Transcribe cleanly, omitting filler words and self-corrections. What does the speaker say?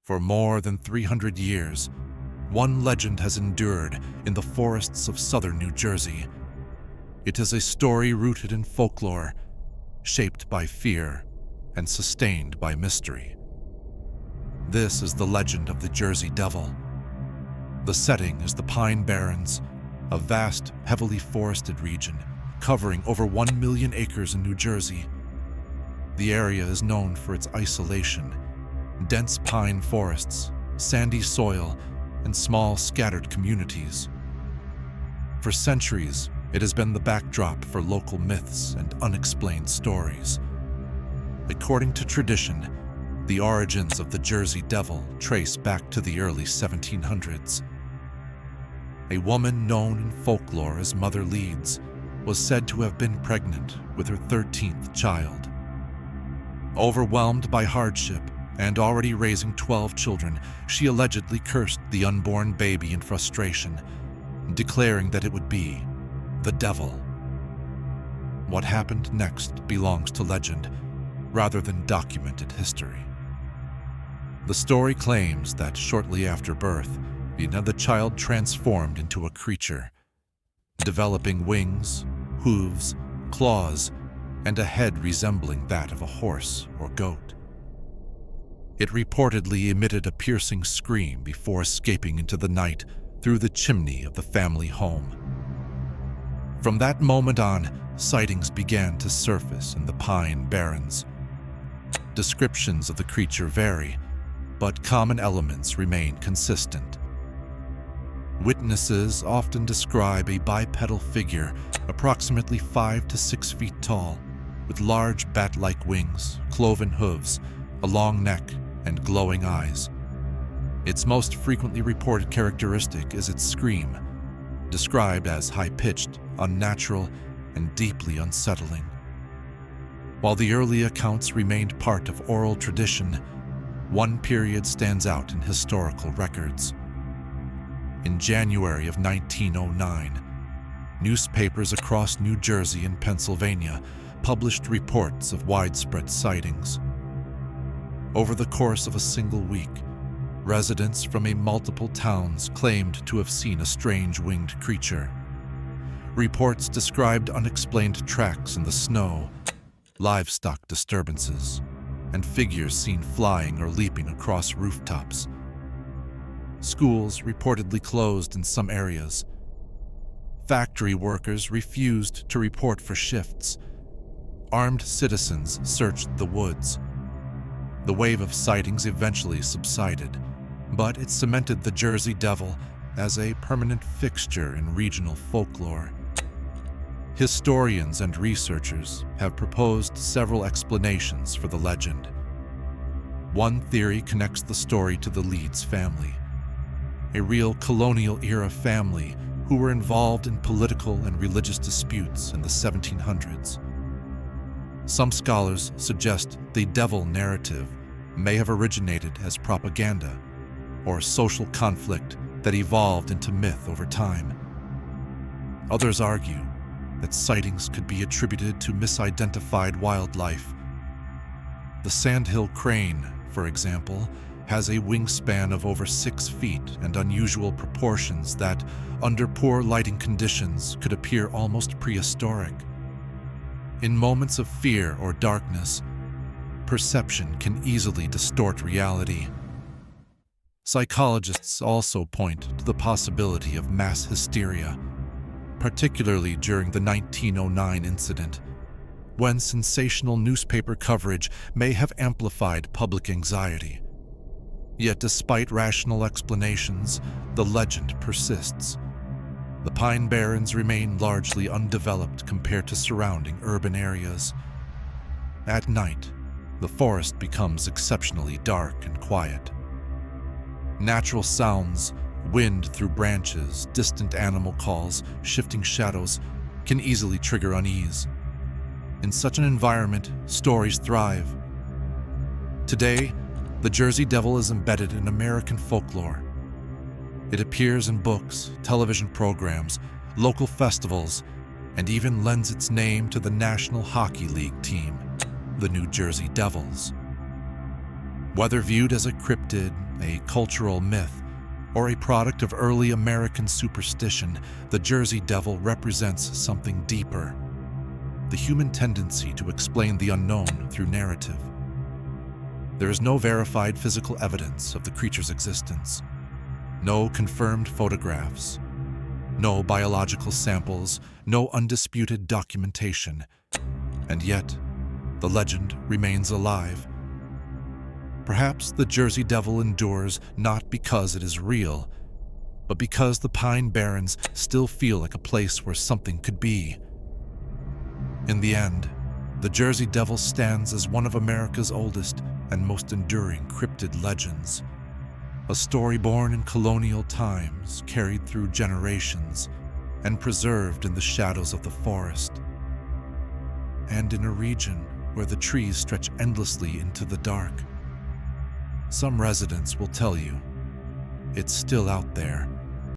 For more than 300 years, one legend has endured in the forests of southern New Jersey. It is a story rooted in folklore, shaped by fear and sustained by mystery. This is the legend of the Jersey Devil. The setting is the Pine Barrens, a vast, heavily forested region covering over 1 million acres in New Jersey. The area is known for its isolation, dense pine forests, sandy soil, and small scattered communities. For centuries, it has been the backdrop for local myths and unexplained stories. According to tradition, the origins of the Jersey Devil trace back to the early 1700s. A woman known in folklore as Mother Leeds was said to have been pregnant with her 13th child. Overwhelmed by hardship and already raising 12 children, she allegedly cursed the unborn baby in frustration, declaring that it would be the devil. What happened next belongs to legend rather than documented history. The story claims that shortly after birth, the child transformed into a creature, developing wings, hooves, claws, and a head resembling that of a horse or goat. It reportedly emitted a piercing scream before escaping into the night through the chimney of the family home. From that moment on, sightings began to surface in the Pine Barrens. Descriptions of the creature vary, but common elements remain consistent. Witnesses often describe a bipedal figure approximately 5 to 6 feet tall, with large bat-like wings, cloven hooves, a long neck, and glowing eyes. Its most frequently reported characteristic is its scream, described as high-pitched, unnatural, and deeply unsettling. While the early accounts remained part of oral tradition, one period stands out in historical records. In January of 1909, newspapers across New Jersey and Pennsylvania published reports of widespread sightings. Over the course of a single week, residents from multiple towns claimed to have seen a strange winged creature. Reports described unexplained tracks in the snow, livestock disturbances, and figures seen flying or leaping across rooftops. Schools reportedly closed in some areas. Factory workers refused to report for shifts. Armed citizens searched the woods. The wave of sightings eventually subsided, but it cemented the Jersey Devil as a permanent fixture in regional folklore. Historians and researchers have proposed several explanations for the legend. One theory connects the story to the Leeds family, a real colonial-era family who were involved in political and religious disputes in the 1700s. Some scholars suggest the devil narrative may have originated as propaganda or social conflict that evolved into myth over time. Others argue that sightings could be attributed to misidentified wildlife. The sandhill crane, for example, has a wingspan of over 6 feet and unusual proportions that, under poor lighting conditions, could appear almost prehistoric. In moments of fear or darkness, perception can easily distort reality. Psychologists also point to the possibility of mass hysteria, particularly during the 1909 incident, when sensational newspaper coverage may have amplified public anxiety. Yet despite rational explanations, the legend persists. The Pine Barrens remain largely undeveloped compared to surrounding urban areas. At night, the forest becomes exceptionally dark and quiet. Natural sounds, wind through branches, distant animal calls, shifting shadows, can easily trigger unease. In such an environment, stories thrive. Today, the Jersey Devil is embedded in American folklore. It appears in books, television programs, local festivals, and even lends its name to the National Hockey League team, the New Jersey Devils. Whether viewed as a cryptid, a cultural myth, or a product of early American superstition, the Jersey Devil represents something deeper: the human tendency to explain the unknown through narrative. There is no verified physical evidence of the creature's existence, no confirmed photographs, no biological samples, no undisputed documentation, and yet the legend remains alive. Perhaps the Jersey Devil endures not because it is real, but because the Pine Barrens still feel like a place where something could be. In the end, the Jersey Devil stands as one of America's oldest and most enduring cryptid legends, a story born in colonial times, carried through generations, and preserved in the shadows of the forest, and in a region where the trees stretch endlessly into the dark. Some residents will tell you it's still out there,